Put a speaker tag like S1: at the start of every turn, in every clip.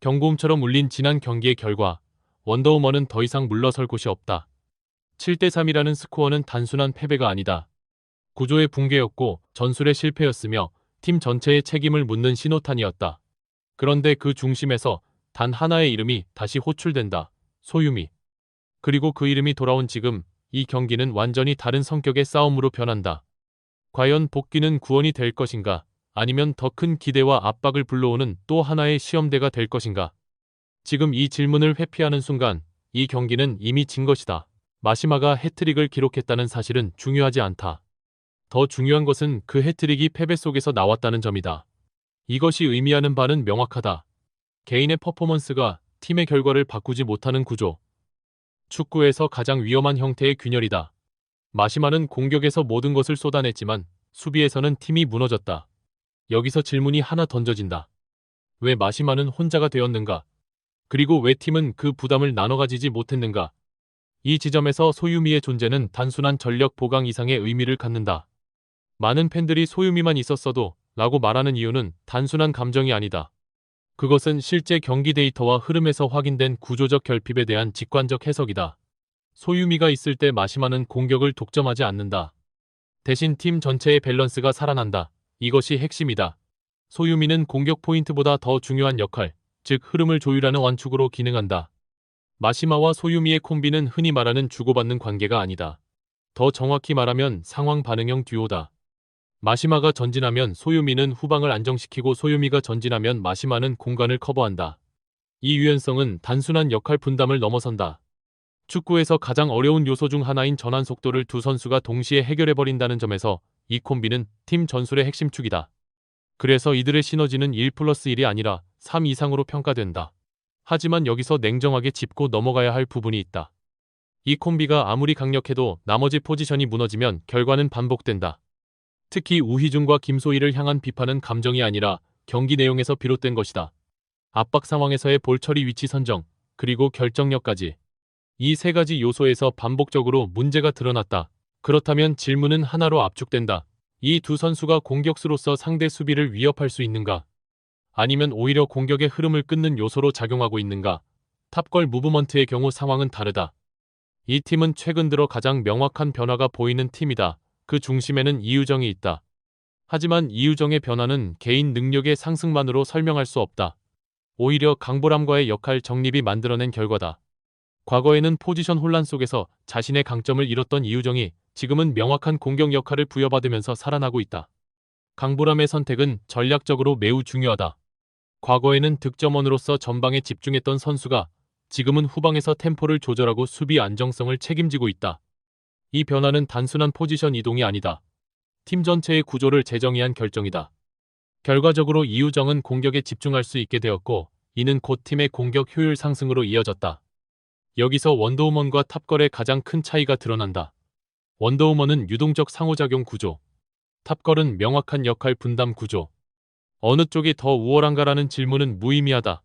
S1: 경고음처럼 울린 지난 경기의 결과 원더우먼은 더 이상 물러설 곳이 없다. 7대3이라는 스코어는 단순한 패배가 아니다. 구조의 붕괴였고 전술의 실패였으며 팀 전체의 책임을 묻는 신호탄이었다. 그런데 그 중심에서 단 하나의 이름이 다시 호출된다. 소유미. 그리고 그 이름이 돌아온 지금 이 경기는 완전히 다른 성격의 싸움으로 변한다. 과연 복귀는 구원이 될 것인가? 아니면 더 큰 기대와 압박을 불러오는 또 하나의 시험대가 될 것인가? 지금 이 질문을 회피하는 순간 이 경기는 이미 진 것이다. 마시마가 해트릭을 기록했다는 사실은 중요하지 않다. 더 중요한 것은 그 해트릭이 패배 속에서 나왔다는 점이다. 이것이 의미하는 바는 명확하다. 개인의 퍼포먼스가 팀의 결과를 바꾸지 못하는 구조. 축구에서 가장 위험한 형태의 균열이다. 마시마는 공격에서 모든 것을 쏟아냈지만 수비에서는 팀이 무너졌다. 여기서 질문이 하나 던져진다. 왜 마시마는 혼자가 되었는가? 그리고 왜 팀은 그 부담을 나눠 가지지 못했는가? 이 지점에서 소유미의 존재는 단순한 전력 보강 이상의 의미를 갖는다. 많은 팬들이 소유미만 있었어도 라고 말하는 이유는 단순한 감정이 아니다. 그것은 실제 경기 데이터와 흐름에서 확인된 구조적 결핍에 대한 직관적 해석이다. 소유미가 있을 때 마시마는 공격을 독점하지 않는다. 대신 팀 전체의 밸런스가 살아난다. 이것이 핵심이다. 소유미는 공격 포인트보다 더 중요한 역할, 즉 흐름을 조율하는 완축으로 기능한다. 마시마와 소유미의 콤비는 흔히 말하는 주고받는 관계가 아니다. 더 정확히 말하면 상황 반응형 듀오다. 마시마가 전진하면 소유미는 후방을 안정시키고 소유미가 전진하면 마시마는 공간을 커버한다. 이 유연성은 단순한 역할 분담을 넘어선다. 축구에서 가장 어려운 요소 중 하나인 전환 속도를 두 선수가 동시에 해결해버린다는 점에서 이 콤비는 팀 전술의 핵심축이다. 그래서 이들의 시너지는 1+1이 아니라 3 이상으로 평가된다. 하지만 여기서 냉정하게 짚고 넘어가야 할 부분이 있다. 이 콤비가 아무리 강력해도 나머지 포지션이 무너지면 결과는 반복된다. 특히 우희중과 김소희를 향한 비판은 감정이 아니라 경기 내용에서 비롯된 것이다. 압박 상황에서의 볼 처리 위치 선정, 그리고 결정력까지. 이 세 가지 요소에서 반복적으로 문제가 드러났다. 그렇다면 질문은 하나로 압축된다. 이 두 선수가 공격수로서 상대 수비를 위협할 수 있는가? 아니면 오히려 공격의 흐름을 끊는 요소로 작용하고 있는가? 탑걸 무브먼트의 경우 상황은 다르다. 이 팀은 최근 들어 가장 명확한 변화가 보이는 팀이다. 그 중심에는 이유정이 있다. 하지만 이유정의 변화는 개인 능력의 상승만으로 설명할 수 없다. 오히려 강보람과의 역할 정립이 만들어낸 결과다. 과거에는 포지션 혼란 속에서 자신의 강점을 잃었던 이유정이 지금은 명확한 공격 역할을 부여받으면서 살아나고 있다. 강보람의 선택은 전략적으로 매우 중요하다. 과거에는 득점원으로서 전방에 집중했던 선수가 지금은 후방에서 템포를 조절하고 수비 안정성을 책임지고 있다. 이 변화는 단순한 포지션 이동이 아니다. 팀 전체의 구조를 재정의한 결정이다. 결과적으로 이유정은 공격에 집중할 수 있게 되었고 이는 곧 팀의 공격 효율 상승으로 이어졌다. 여기서 원더우먼과 탑걸의 가장 큰 차이가 드러난다. 원더우먼은 유동적 상호작용 구조, 탑걸은 명확한 역할 분담 구조. 어느 쪽이 더 우월한가라는 질문은 무의미하다.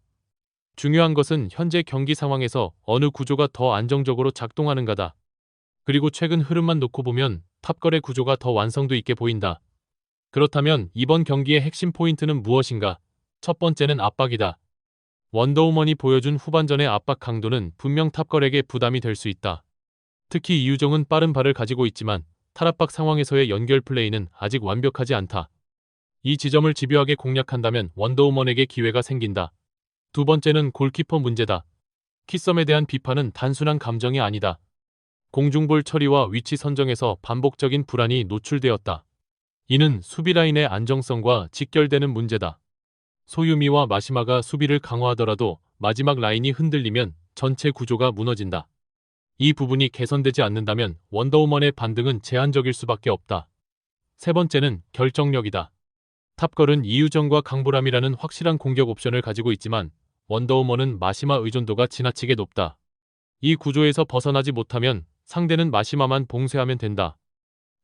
S1: 중요한 것은 현재 경기 상황에서 어느 구조가 더 안정적으로 작동하는가다. 그리고 최근 흐름만 놓고 보면 탑걸의 구조가 더 완성도 있게 보인다. 그렇다면 이번 경기의 핵심 포인트는 무엇인가? 첫 번째는 압박이다. 원더우먼이 보여준 후반전의 압박 강도는 분명 탑걸에게 부담이 될 수 있다. 특히 이유정은 빠른 발을 가지고 있지만 탈압박 상황에서의 연결 플레이는 아직 완벽하지 않다. 이 지점을 집요하게 공략한다면 원더우먼에게 기회가 생긴다. 두 번째는 골키퍼 문제다. 키썸에 대한 비판은 단순한 감정이 아니다. 공중볼 처리와 위치 선정에서 반복적인 불안이 노출되었다. 이는 수비 라인의 안정성과 직결되는 문제다. 소유미와 마시마가 수비를 강화하더라도 마지막 라인이 흔들리면 전체 구조가 무너진다. 이 부분이 개선되지 않는다면 원더우먼의 반등은 제한적일 수밖에 없다. 세 번째는 결정력이다. 탑걸은 이유정과 강보람이라는 확실한 공격 옵션을 가지고 있지만 원더우먼은 마시마 의존도가 지나치게 높다. 이 구조에서 벗어나지 못하면 상대는 마시마만 봉쇄하면 된다.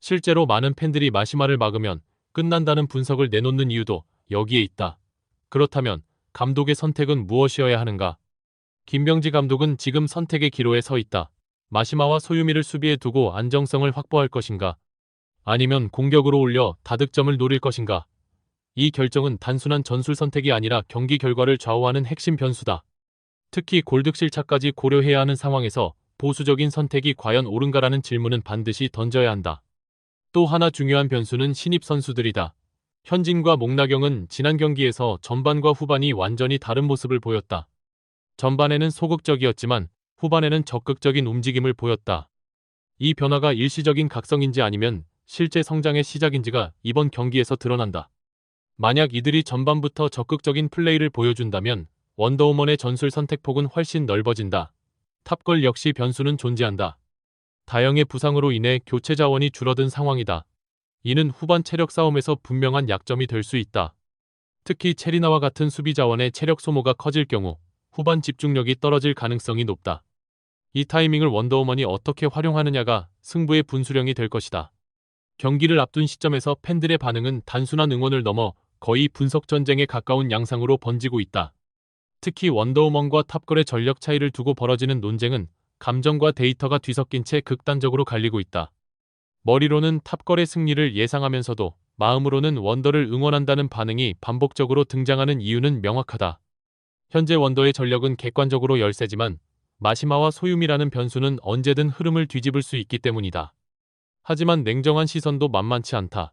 S1: 실제로 많은 팬들이 마시마를 막으면 끝난다는 분석을 내놓는 이유도 여기에 있다. 그렇다면 감독의 선택은 무엇이어야 하는가? 김병지 감독은 지금 선택의 기로에 서 있다. 마시마와 소유미를 수비에 두고 안정성을 확보할 것인가? 아니면 공격으로 올려 다득점을 노릴 것인가? 이 결정은 단순한 전술 선택이 아니라 경기 결과를 좌우하는 핵심 변수다. 특히 골득실차까지 고려해야 하는 상황에서 보수적인 선택이 과연 옳은가라는 질문은 반드시 던져야 한다. 또 하나 중요한 변수는 신입 선수들이다. 현진과 목나경은 지난 경기에서 전반과 후반이 완전히 다른 모습을 보였다. 전반에는 소극적이었지만 후반에는 적극적인 움직임을 보였다. 이 변화가 일시적인 각성인지 아니면 실제 성장의 시작인지가 이번 경기에서 드러난다. 만약 이들이 전반부터 적극적인 플레이를 보여준다면 원더우먼의 전술 선택폭은 훨씬 넓어진다. 탑걸 역시 변수는 존재한다. 다영의 부상으로 인해 교체 자원이 줄어든 상황이다. 이는 후반 체력 싸움에서 분명한 약점이 될 수 있다. 특히 체리나와 같은 수비 자원의 체력 소모가 커질 경우 후반 집중력이 떨어질 가능성이 높다. 이 타이밍을 원더우먼이 어떻게 활용하느냐가 승부의 분수령이 될 것이다. 경기를 앞둔 시점에서 팬들의 반응은 단순한 응원을 넘어 거의 분석 전쟁에 가까운 양상으로 번지고 있다. 특히 원더우먼과 탑걸의 전력 차이를 두고 벌어지는 논쟁은 감정과 데이터가 뒤섞인 채 극단적으로 갈리고 있다. 머리로는 탑걸의 승리를 예상하면서도 마음으로는 원더를 응원한다는 반응이 반복적으로 등장하는 이유는 명확하다. 현재 원더의 전력은 객관적으로 열세지만 마시마와 소유미라는 변수는 언제든 흐름을 뒤집을 수 있기 때문이다. 하지만 냉정한 시선도 만만치 않다.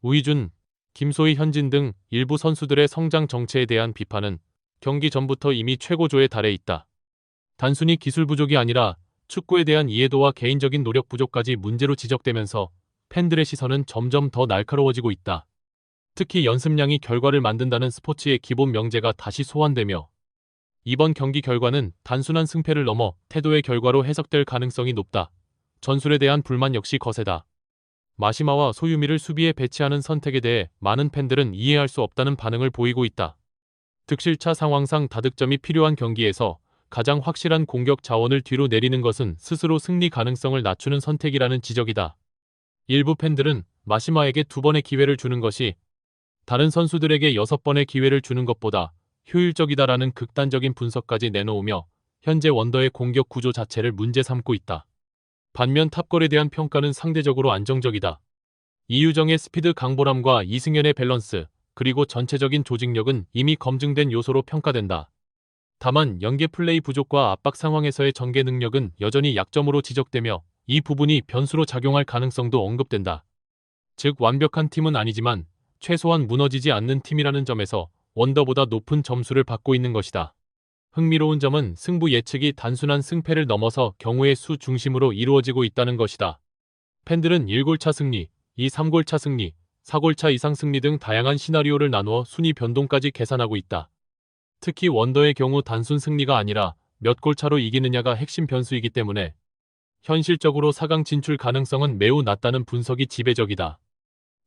S1: 우이준, 김소희, 현진 등 일부 선수들의 성장 정체에 대한 비판은 경기 전부터 이미 최고조에 달해 있다. 단순히 기술 부족이 아니라 축구에 대한 이해도와 개인적인 노력 부족까지 문제로 지적되면서 팬들의 시선은 점점 더 날카로워지고 있다. 특히 연습량이 결과를 만든다는 스포츠의 기본 명제가 다시 소환되며 이번 경기 결과는 단순한 승패를 넘어 태도의 결과로 해석될 가능성이 높다. 전술에 대한 불만 역시 거세다. 마시마와 소유미를 수비에 배치하는 선택에 대해 많은 팬들은 이해할 수 없다는 반응을 보이고 있다. 득실차 상황상 다득점이 필요한 경기에서 가장 확실한 공격 자원을 뒤로 내리는 것은 스스로 승리 가능성을 낮추는 선택이라는 지적이다. 일부 팬들은 마시마에게 2번의 기회를 주는 것이 다른 선수들에게 6번의 기회를 주는 것보다 효율적이다라는 극단적인 분석까지 내놓으며 현재 원더의 공격 구조 자체를 문제 삼고 있다. 반면 탑걸에 대한 평가는 상대적으로 안정적이다. 이유정의 스피드 강보람과 이승현의 밸런스, 그리고 전체적인 조직력은 이미 검증된 요소로 평가된다. 다만 연계 플레이 부족과 압박 상황에서의 전개 능력은 여전히 약점으로 지적되며 이 부분이 변수로 작용할 가능성도 언급된다. 즉 완벽한 팀은 아니지만 최소한 무너지지 않는 팀이라는 점에서 원더보다 높은 점수를 받고 있는 것이다. 흥미로운 점은 승부 예측이 단순한 승패를 넘어서 경우의 수 중심으로 이루어지고 있다는 것이다. 팬들은 1골차 승리, 3골차 승리, 4골차 이상 승리 등 다양한 시나리오를 나누어 순위 변동까지 계산하고 있다. 특히 원더의 경우 단순 승리가 아니라 몇 골차로 이기느냐가 핵심 변수이기 때문에 현실적으로 4강 진출 가능성은 매우 낮다는 분석이 지배적이다.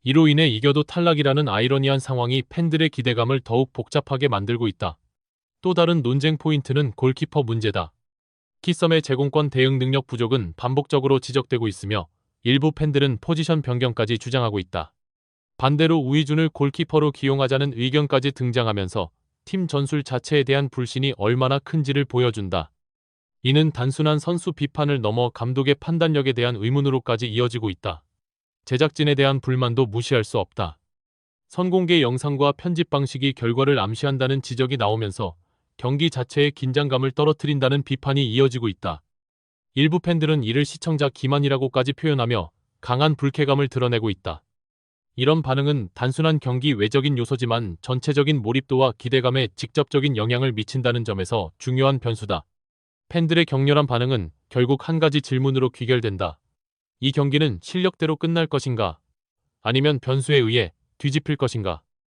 S1: 이로 인해 이겨도 탈락이라는 아이러니한 상황이 팬들의 기대감을 더욱 복잡하게 만들고 있다. 또 다른 논쟁 포인트는 골키퍼 문제다. 키썸의 제공권 대응 능력 부족은 반복적으로 지적되고 있으며 일부 팬들은 포지션 변경까지 주장하고 있다. 반대로 우이준을 골키퍼로 기용하자는 의견까지 등장하면서 팀 전술 자체에 대한 불신이 얼마나 큰지를 보여준다. 이는 단순한 선수 비판을 넘어 감독의 판단력에 대한 의문으로까지 이어지고 있다. 제작진에 대한 불만도 무시할 수 없다. 선공개 영상과 편집 방식이 결과를 암시한다는 지적이 나오면서 경기 자체의 긴장감을 떨어뜨린다는 비판이 이어지고 있다. 일부 팬들은 이를 시청자 기만이라고까지 표현하며 강한 불쾌감을 드러내고 있다. 이런 반응은 단순한 경기 외적인 요소지만 전체적인 몰입도와 기대감에 직접적인 영향을 미친다는 점에서 중요한 변수다. 팬들의 격렬한 반응은 결국 한 가지 질문으로 귀결된다. 이 경기는 실력대로 끝날 것인가? 아니면 변수에 의해 뒤집힐 것인가?